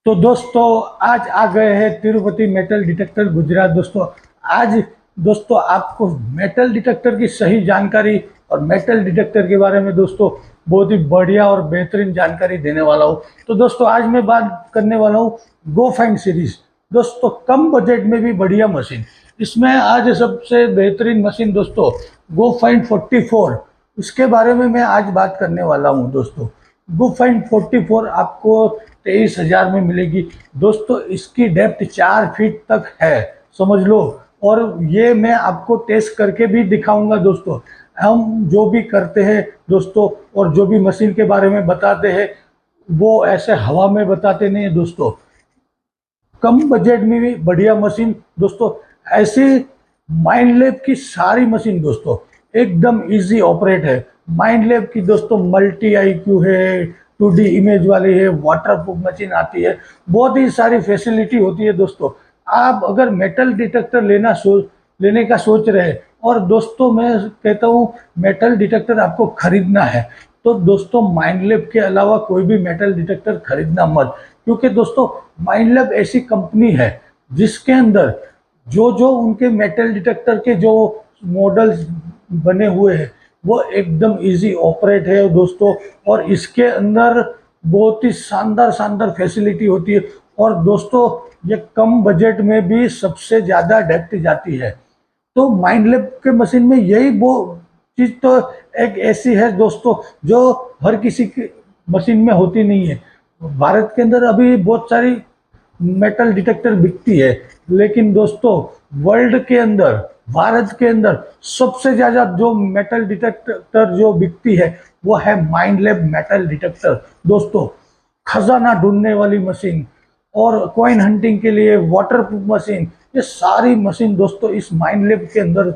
तो दोस्तों आज आ गए हैं तिरुपति मेटल डिटेक्टर गुजरात। दोस्तों आज आपको मेटल डिटेक्टर की सही जानकारी और मेटल डिटेक्टर के बारे में दोस्तों बहुत ही बढ़िया और बेहतरीन जानकारी देने वाला हूँ। तो दोस्तों आज मैं बात करने वाला हूँ गो फाइंड सीरीज। दोस्तों कम बजट में भी बढ़िया मशीन, इसमें आज सबसे बेहतरीन मशीन दोस्तों गो फाइंड 44, उसके बारे में मैं आज बात करने वाला हूँ। दोस्तों गो फाइंड 44 आपको 23,000 में मिलेगी। दोस्तों इसकी डेप्थ 4 फीट तक है, समझ लो। और ये मैं आपको टेस्ट करके भी दिखाऊंगा। दोस्तों हम जो भी करते हैं दोस्तों, और जो भी मशीन के बारे में बताते हैं वो ऐसे हवा में बताते नहीं है दोस्तों। कम बजट में भी बढ़िया मशीन दोस्तों। ऐसी माइंडलैब की सारी मशीन दोस्तों एकदम इजी ऑपरेट है। माइंडलैब की दोस्तों मल्टी आईक्यू है, 2D इमेज वाली है, वाटरप्रूफ मशीन आती है, बहुत ही सारी फैसिलिटी होती है। दोस्तों आप अगर मेटल डिटेक्टर लेने का सोच रहे हैं, और दोस्तों मैं कहता हूँ मेटल डिटेक्टर आपको खरीदना है, तो दोस्तों माइंडलैब के अलावा कोई भी मेटल डिटेक्टर खरीदना मत। क्योंकि दोस्तों माइंडलैब ऐसी कंपनी है जिसके अंदर जो जो उनके मेटल डिटेक्टर के जो मॉडल्स बने हुए हैं वो एकदम इजी ऑपरेट है दोस्तों। और इसके अंदर बहुत ही शानदार शानदार फैसिलिटी होती है। और दोस्तों ये कम बजट में भी सबसे ज़्यादा डेप्थ जाती है। तो माइंडलैब के मशीन में यही वो चीज़ तो एक ऐसी है दोस्तों जो हर किसी की मशीन में होती नहीं है। भारत के अंदर अभी बहुत सारी मेटल डिटेक्टर बिकती है, लेकिन दोस्तों वर्ल्ड के अंदर, भारत के अंदर सबसे ज्यादा जो मेटल डिटेक्टर जो बिकती है वो है माइंडलैब मेटल डिटेक्टर। दोस्तों खजाना ढूंढने वाली मशीन और कॉइन हंटिंग के लिए वाटरप्रूफ मशीन, ये सारी मशीन दोस्तों इस माइंडलैब के अंदर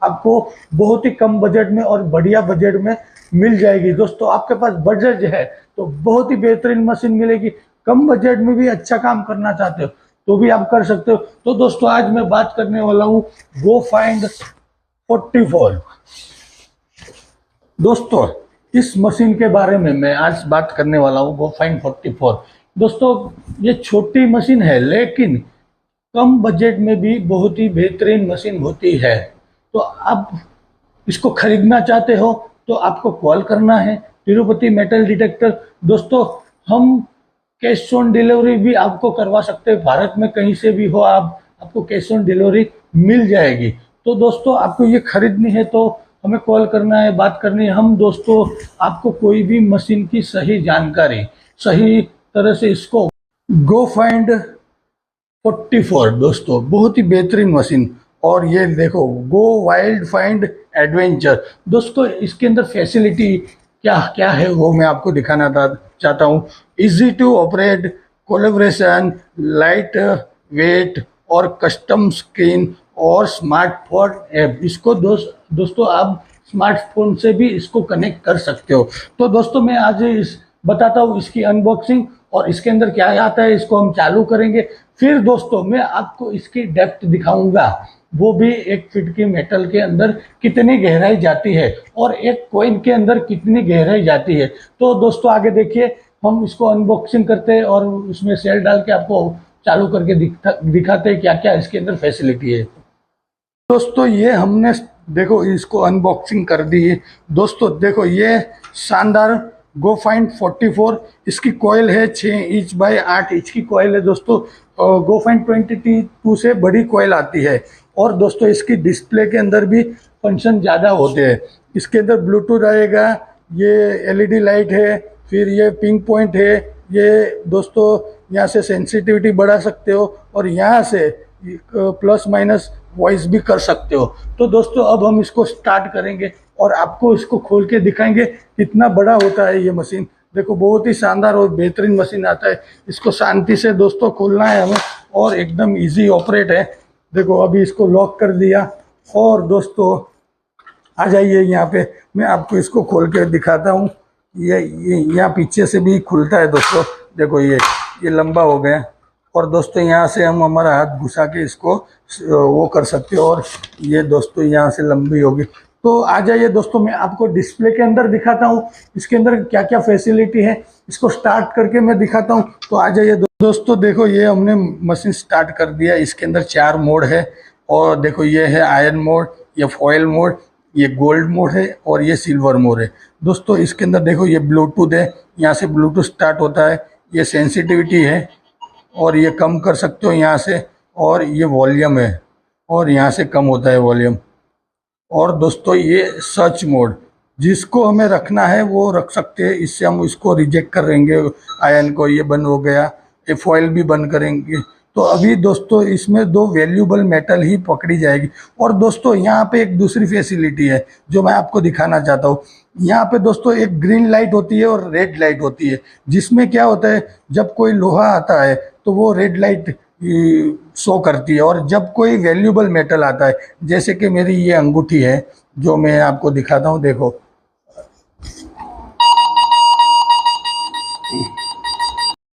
आपको बहुत ही कम बजट में और बढ़िया बजट में मिल जाएगी। दोस्तों आपके पास बजट है तो बहुत ही बेहतरीन मशीन मिलेगी। कम बजट में भी अच्छा काम करना चाहते हो तो भी आप कर सकते हो। तो दोस्तों आज मैं बात करने वाला हूँ गो फाइंड 44। दोस्तों इस मशीन के बारे में मैं आज बात करने वाला हूँ गो फाइंड 44। दोस्तों ये छोटी मशीन है लेकिन कम बजट में भी बहुत ही बेहतरीन मशीन होती है। तो आप इसको खरीदना चाहते हो तो आपको कॉल करना है तिरुपति मेटल डिटेक्टर। दोस्तों हम कैश ऑन डिलीवरी भी आपको करवा सकते हैं, भारत में कहीं से भी हो आपको कैश ऑन डिलीवरी मिल जाएगी। तो दोस्तों आपको ये खरीदनी है तो हमें कॉल करना है, बात करनी है। हम दोस्तों आपको कोई भी मशीन की सही जानकारी सही तरह से इसको गो फाइंड 44 दोस्तों बहुत ही बेहतरीन मशीन। और ये देखो गो वाइल्ड फाइंड एडवेंचर। दोस्तों इसके अंदर फैसिलिटी क्या क्या है वो मैं आपको दिखाना चाहता हूँ। Easy to operate, collaboration, light weight और कस्टम स्क्रीन और स्मार्टफोन ऐप। इसको दोस्तों आप स्मार्टफोन से भी इसको कनेक्ट कर सकते हो। तो दोस्तों मैं आज बताता हूँ इसकी अनबॉक्सिंग और इसके अंदर क्या आता है। इसको हम चालू करेंगे, फिर दोस्तों मैं आपको इसकी डेप्थ दिखाऊंगा, वो भी 1 फीट की मेटल के अंदर कितनी गहराई जाती है और एक कॉइन के अंदर कितनी गहराई जाती है। तो दोस्तों आगे देखिए, हम इसको अनबॉक्सिंग करते हैं और उसमें सेल डाल के आपको चालू करके दिखाते हैं क्या क्या इसके अंदर फैसिलिटी है। दोस्तों ये हमने देखो इसको अनबॉक्सिंग कर दी है। दोस्तों देखो ये शानदार गो फाइंड 44, इसकी कॉइल है 6 इंच बाय 8 इंच की कॉइल है दोस्तों। गो फाइंड 22 से बड़ी कॉइल आती है। और दोस्तों इसकी डिस्प्ले के अंदर भी फंक्शन ज़्यादा होते हैं। इसके अंदर ब्लूटूथ आएगा, ये एलईडी लाइट है, फिर ये पिंक पॉइंट है। ये दोस्तों यहाँ से सेंसिटिविटी बढ़ा सकते हो और यहाँ से प्लस माइनस वॉइस भी कर सकते हो। तो दोस्तों अब हम इसको स्टार्ट करेंगे और आपको इसको खोल के दिखाएंगे कितना बड़ा होता है ये मशीन। देखो बहुत ही शानदार और बेहतरीन मशीन आता है। इसको शांति से दोस्तों खोलना है हमें और एकदम इजी ऑपरेट है। देखो अभी इसको लॉक कर दिया और दोस्तों आ जाइए यहाँ पे, मैं आपको इसको खोल के दिखाता हूँ। ये यहाँ पीछे से भी खुलता है दोस्तों। देखो ये लंबा हो गया और दोस्तों यहाँ से हम हमारा हाथ घुसा के इसको वो कर सकते हो और ये दोस्तों यहाँ से लंबी होगी। तो आ जाइए दोस्तों मैं आपको डिस्प्ले के अंदर दिखाता हूँ इसके अंदर क्या क्या फैसिलिटी है। इसको स्टार्ट करके मैं दिखाता हूँ, तो आ जाइए दोस्तों। देखो ये हमने मशीन स्टार्ट कर दिया। इसके अंदर 4 मोड है, और देखो ये है आयरन मोड, ये फॉयल मोड, ये गोल्ड मोड है, और ये सिल्वर मोड है। दोस्तों इसके अंदर देखो ये ब्लूटूथ है, यहाँ से ब्लूटूथ स्टार्ट होता है। ये सेंसिटिविटी है, और ये कम कर सकते हो यहाँ से, और ये वॉल्यूम है, और यहाँ से कम होता है वॉल्यूम। और दोस्तों ये सर्च मोड, जिसको हमें रखना है वो रख सकते हैं। इससे हम इसको रिजेक्ट कर देंगे आयन को, ये बंद हो गया। ये फॉयल भी बंद करेंगे। तो अभी दोस्तों इसमें 2 वैल्यूएबल मेटल ही पकड़ी जाएगी। और दोस्तों यहाँ पे एक दूसरी फैसिलिटी है जो मैं आपको दिखाना चाहता हूँ। यहाँ पे दोस्तों एक ग्रीन लाइट होती है और रेड लाइट होती है, जिसमें क्या होता है, जब कोई लोहा आता है तो वो रेड लाइट शो करती है, और जब कोई वैल्यूएबल मेटल आता है, जैसे कि मेरी ये अंगूठी है जो मैं आपको दिखाता हूँ, देखो।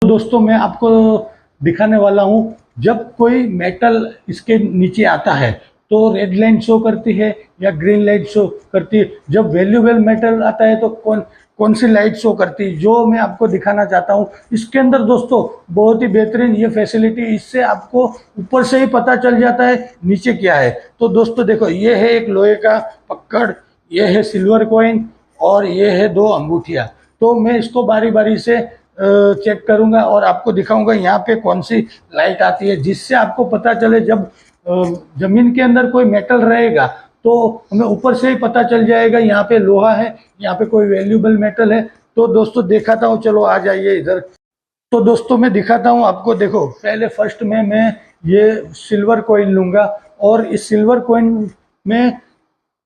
तो दोस्तों मैं आपको दिखाने वाला हूँ, जब कोई मेटल इसके नीचे आता है तो रेड लाइन शो करती है या ग्रीन लाइट शो करती है। जब वैल्यूएबल मेटल आता है तो कौन सी लाइट शो करती है, जो मैं आपको दिखाना चाहता हूँ। इसके अंदर दोस्तों बहुत ही बेहतरीन ये फैसिलिटी, इससे आपको ऊपर से ही पता चल जाता है नीचे क्या है। तो दोस्तों देखो ये है एक लोहे का पकड़, ये है सिल्वर कॉइन, और ये है 2 अंगूठियाँ। तो मैं इसको बारी बारी से चेक करूंगा और आपको दिखाऊंगा यहाँ पे कौन सी लाइट आती है, जिससे आपको पता चले जब जमीन के अंदर कोई मेटल रहेगा तो हमें ऊपर से ही पता चल जाएगा यहाँ पे लोहा है, यहाँ पे कोई वैल्यूएबल मेटल है। तो दोस्तों दिखाता हूँ, चलो आ जाइए इधर। तो दोस्तों मैं दिखाता हूँ आपको। देखो पहले फर्स्ट में मैं ये सिल्वर कॉइन लूँगा, और इस सिल्वर कॉइन में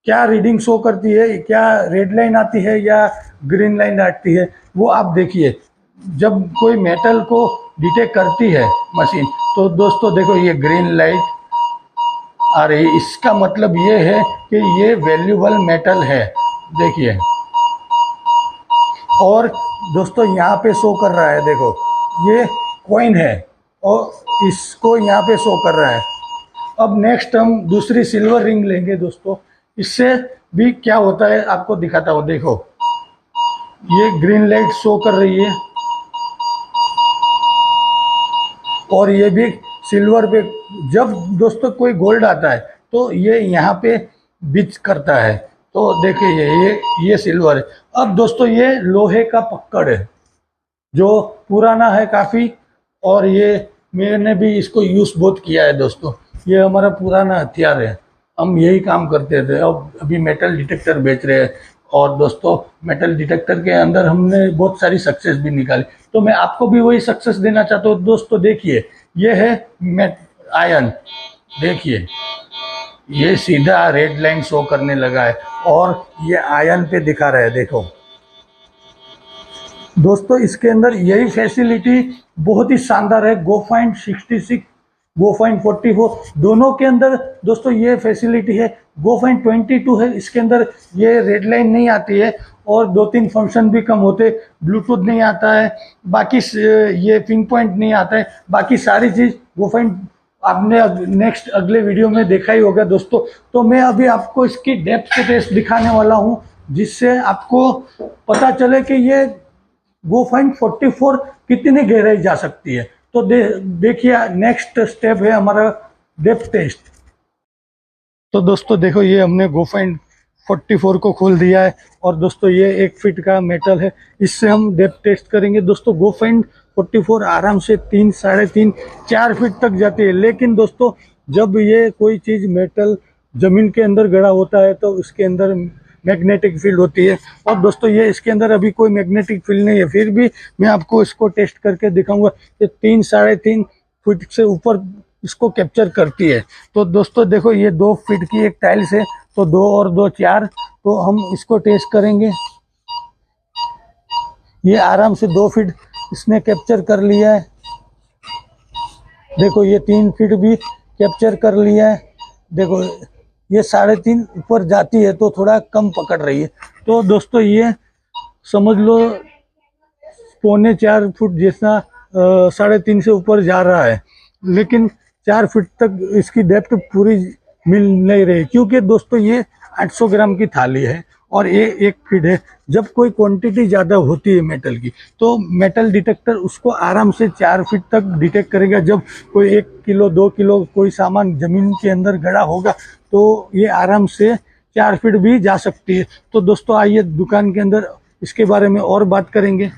क्या रीडिंग शो करती है, क्या रेड लाइन आती है या ग्रीन लाइन आती है, वो आप देखिए। जब कोई मेटल को डिटेक्ट करती है मशीन, तो दोस्तों देखो ये ग्रीन लाइट आ रही है, इसका मतलब ये है कि ये वैल्यूएबल मेटल है, देखिए। और दोस्तों यहाँ पे शो कर रहा है, देखो ये कॉइन है और इसको यहाँ पे शो कर रहा है। अब नेक्स्ट हम दूसरी सिल्वर रिंग लेंगे दोस्तों, इससे भी क्या होता है आपको दिखाता हूँ। देखो ये ग्रीन लाइट शो कर रही है, और ये भी सिल्वर पे। जब दोस्तों कोई गोल्ड आता है तो ये यहाँ पे बिच करता है, तो देखिए ये सिल्वर है। अब दोस्तों ये लोहे का पकड़ है जो पुराना है काफ़ी, और ये मैंने भी इसको यूज़ बहुत किया है दोस्तों। ये हमारा पुराना हथियार है, हम यही काम करते थे। अब अभी मेटल डिटेक्टर बेच रहे हैं, और दोस्तों मेटल डिटेक्टर के अंदर हमने बहुत सारी सक्सेस भी निकाली, तो मैं आपको भी वही सक्सेस देना चाहता हूँ दोस्तों। देखिए ये है आयन, देखिए ये सीधा रेड लाइन शो करने लगा है, और ये आयन पे दिखा रहा है, देखो दोस्तों। इसके अंदर यही फैसिलिटी बहुत ही शानदार है। GoFind 66, GoFind 44 दोनों के अंदर दोस्तों ये फैसिलिटी है। GoFind 22 है, इसके अंदर ये रेड लाइन नहीं आती है, और 2-3 फंक्शन भी कम होते। ब्लूटूथ नहीं आता है, बाकी ये पिंग पॉइंट नहीं आता है, बाकी सारी चीज़ GoFind आपने नेक्स्ट अगले वीडियो में देखा ही होगा दोस्तों। तो मैं अभी आपको इसकी डेप्थ टेस्ट दिखाने वाला हूँ, जिससे आपको पता चले कि ये GoFind 44 कितनी गहराई जा सकती है। तो देखिए नेक्स्ट स्टेप है हमारा डेप्थ टेस्ट। तो दोस्तों देखो ये हमने GoFind 44 को खोल दिया है, और दोस्तों ये 1 फीट का मेटल है, इससे हम डेप्थ टेस्ट करेंगे दोस्तों। GoFind 44 आराम से 3, 3.5, 4 फीट तक जाती है। लेकिन दोस्तों जब ये कोई चीज़ मेटल ज़मीन के अंदर गड़ा होता है तो उसके अंदर मैग्नेटिक फील्ड होती है, और दोस्तों ये इसके अंदर अभी कोई मैग्नेटिक फील्ड नहीं है, फिर भी मैं आपको इसको टेस्ट करके दिखाऊंगा। ये 3, 3.5 फीट से ऊपर इसको कैप्चर करती है। तो दोस्तों देखो ये 2 फीट की एक टाइल्स है, तो 2 और 2 4, तो हम इसको टेस्ट करेंगे। ये आराम से 2 फीट इसने कैप्चर कर लिया है। देखो ये 3 फीट भी कैप्चर कर लिया है। देखो ये 3.5 ऊपर जाती है तो थोड़ा कम पकड़ रही है। तो दोस्तों ये समझ लो 3.25 फुट जैसा 3.5 से ऊपर जा रहा है, लेकिन 4 फीट तक इसकी डेप्थ पूरी मिल नहीं रही, क्योंकि दोस्तों ये 800 ग्राम की थाली है, और ये एक फीड है। जब कोई क्वांटिटी ज़्यादा होती है मेटल की, तो मेटल डिटेक्टर उसको आराम से 4 फीट तक डिटेक्ट करेगा। जब कोई 1 किलो 2 किलो कोई सामान ज़मीन के अंदर गड़ा होगा तो ये आराम से 4 फीट भी जा सकती है। तो दोस्तों आइए दुकान के अंदर इसके बारे में और बात करेंगे।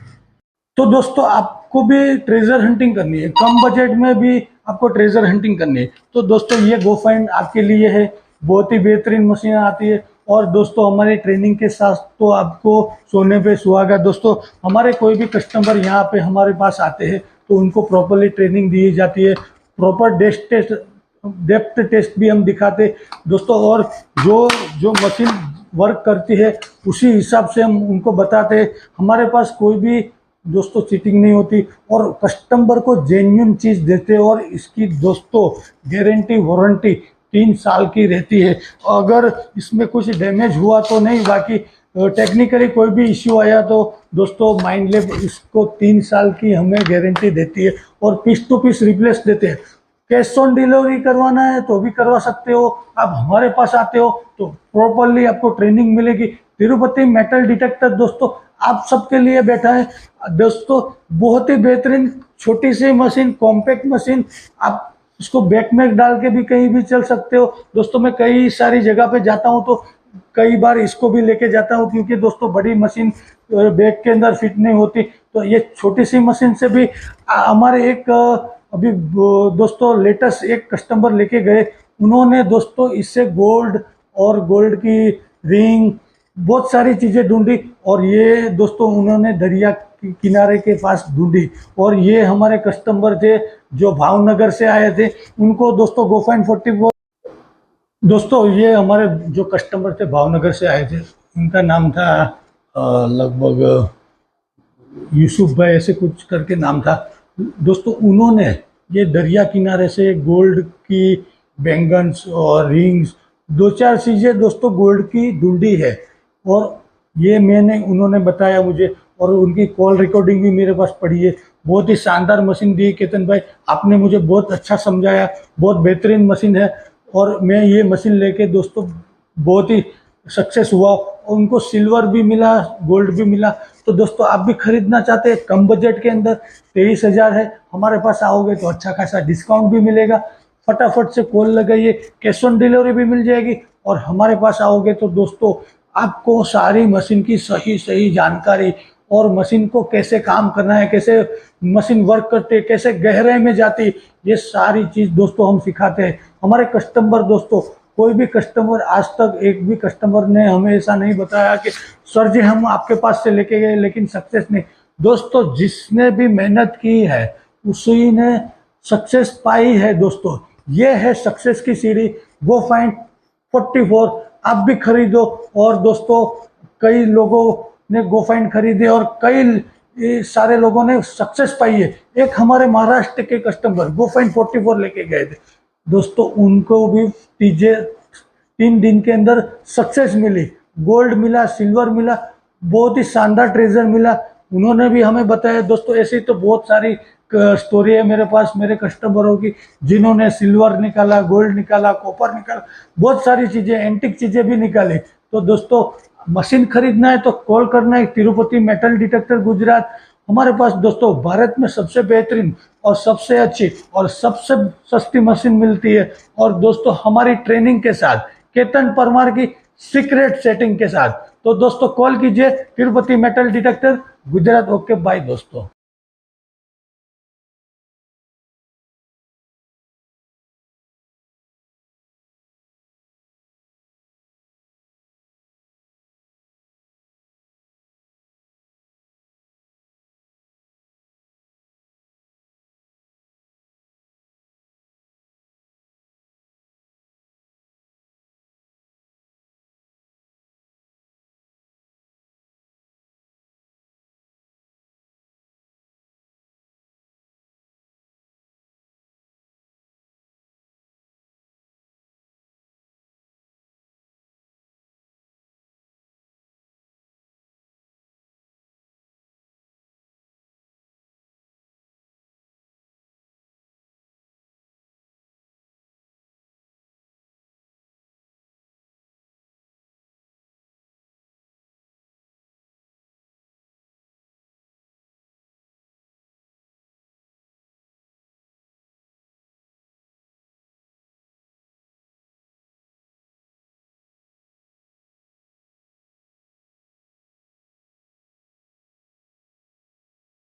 तो दोस्तों आपको भी ट्रेजर हंटिंग करनी है, कम बजट में भी आपको ट्रेजर हंटिंग करनी है, तो दोस्तों ये गो फाइंड आपके लिए है। बहुत ही बेहतरीन मशीन आती है। और दोस्तों हमारे ट्रेनिंग के साथ तो आपको सोने पे सुहागा। दोस्तों हमारे कोई भी कस्टमर यहाँ पे हमारे पास आते हैं तो उनको प्रॉपरली ट्रेनिंग दी जाती है, प्रॉपर डेप्थ टेस्ट भी हम दिखाते हैं दोस्तों। और जो जो मशीन वर्क करती है उसी हिसाब से हम उनको बताते हैं। हमारे पास कोई भी दोस्तों चीटिंग नहीं होती और कस्टमर को जेन्युइन चीज़ देते हैं। और इसकी दोस्तों गारंटी वारंटी 3 साल की रहती है। अगर इसमें कुछ डैमेज हुआ तो नहीं, बाकी टेक्निकली कोई भी इश्यू आया तो दोस्तों माइंडलैब इसको 3 साल की हमें गारंटी देती है और पीस टू पीस रिप्लेस देते हैं। कैश ऑन डिलीवरी करवाना है तो भी करवा सकते हो। आप हमारे पास आते हो तो प्रॉपरली आपको ट्रेनिंग मिलेगी। तिरुपति मेटल डिटेक्टर दोस्तों आप सबके लिए बैठा है दोस्तों। बहुत ही बेहतरीन छोटी सी मशीन, कॉम्पैक्ट मशीन, आप इसको बैक में डाल के भी कहीं भी चल सकते हो दोस्तों। मैं कई सारी जगह पे जाता हूँ तो कई बार इसको भी लेके जाता हूँ, क्योंकि दोस्तों बड़ी मशीन बैग के अंदर फिट नहीं होती। तो ये छोटी सी मशीन से भी हमारे एक अभी दोस्तों लेटेस्ट एक कस्टमर लेके गए, उन्होंने दोस्तों इससे गोल्ड और गोल्ड की रिंग बहुत सारी चीज़ें ढूंढी। और ये दोस्तों उन्होंने दरिया किनारे के पास ढूंढी। और ये हमारे कस्टमर थे जो भावनगर से आए थे, उनको दोस्तों गोफाइन 44 दोस्तों ये हमारे जो कस्टमर थे भावनगर से आए थे, उनका नाम था लगभग यूसुफ भाई ऐसे कुछ करके नाम था दोस्तों। उन्होंने ये दरिया किनारे से गोल्ड की बैंगन्स और रिंग्स 2-4 चीज़ें दोस्तों गोल्ड की ढूंढी है। और ये उन्होंने बताया मुझे, और उनकी कॉल रिकॉर्डिंग भी मेरे पास पड़ी है। बहुत ही शानदार मशीन दी केतन भाई, आपने मुझे बहुत अच्छा समझाया, बहुत बेहतरीन मशीन है। और मैं ये मशीन लेके दोस्तों बहुत ही सक्सेस हुआ। और उनको सिल्वर भी मिला, गोल्ड भी मिला। तो दोस्तों आप भी खरीदना चाहते हैं कम बजट के अंदर, 23,000 है, हमारे पास आओगे तो अच्छा खासा डिस्काउंट भी मिलेगा। फटाफट से कॉल लगाइए, कैश ऑन डिलीवरी भी मिल जाएगी। और हमारे पास आओगे तो दोस्तों आपको सारी मशीन की सही सही जानकारी और मशीन को कैसे काम करना है, कैसे मशीन वर्क करती है, कैसे गहराई में जाती है, ये सारी चीज़ दोस्तों हम सिखाते हैं। हमारे कस्टमर दोस्तों, कोई भी कस्टमर आज तक एक भी कस्टमर ने हमें ऐसा नहीं बताया कि सर जी हम आपके पास से लेके गए लेकिन सक्सेस नहीं। दोस्तों जिसने भी मेहनत की है उसी ने सक्सेस पाई है दोस्तों। ये है सक्सेस की सीढ़ी गो फाइंड 44, आप भी खरीदो। और दोस्तों कई लोगों ने गो फाइंड खरीदे और कई सारे लोगों ने सक्सेस पाई है। एक हमारे महाराष्ट्र के कस्टमर गो फाइंड 44 लेके गए थे दोस्तों, उनको भी 3 दिन के अंदर सक्सेस मिली, गोल्ड मिला, सिल्वर मिला, बहुत ही शानदार ट्रेजर मिला। उन्होंने भी हमें बताया दोस्तों। ऐसी तो बहुत सारी स्टोरी है मेरे पास मेरे कस्टमरों की, जिन्होंने सिल्वर निकाला, गोल्ड निकाला, कॉपर निकाला, बहुत सारी चीज़ें, एंटिक चीज़ें भी निकाली। तो दोस्तों मशीन खरीदना है तो कॉल करना है, तिरुपति मेटल डिटेक्टर गुजरात। हमारे पास दोस्तों भारत में सबसे बेहतरीन और सबसे अच्छी और सबसे सस्ती मशीन मिलती है। और दोस्तों हमारी ट्रेनिंग के साथ, केतन परमार की सीक्रेट सेटिंग के साथ। तो दोस्तों कॉल कीजिए, Tirupati metal detector Gujarat. Okay bye दोस्तों।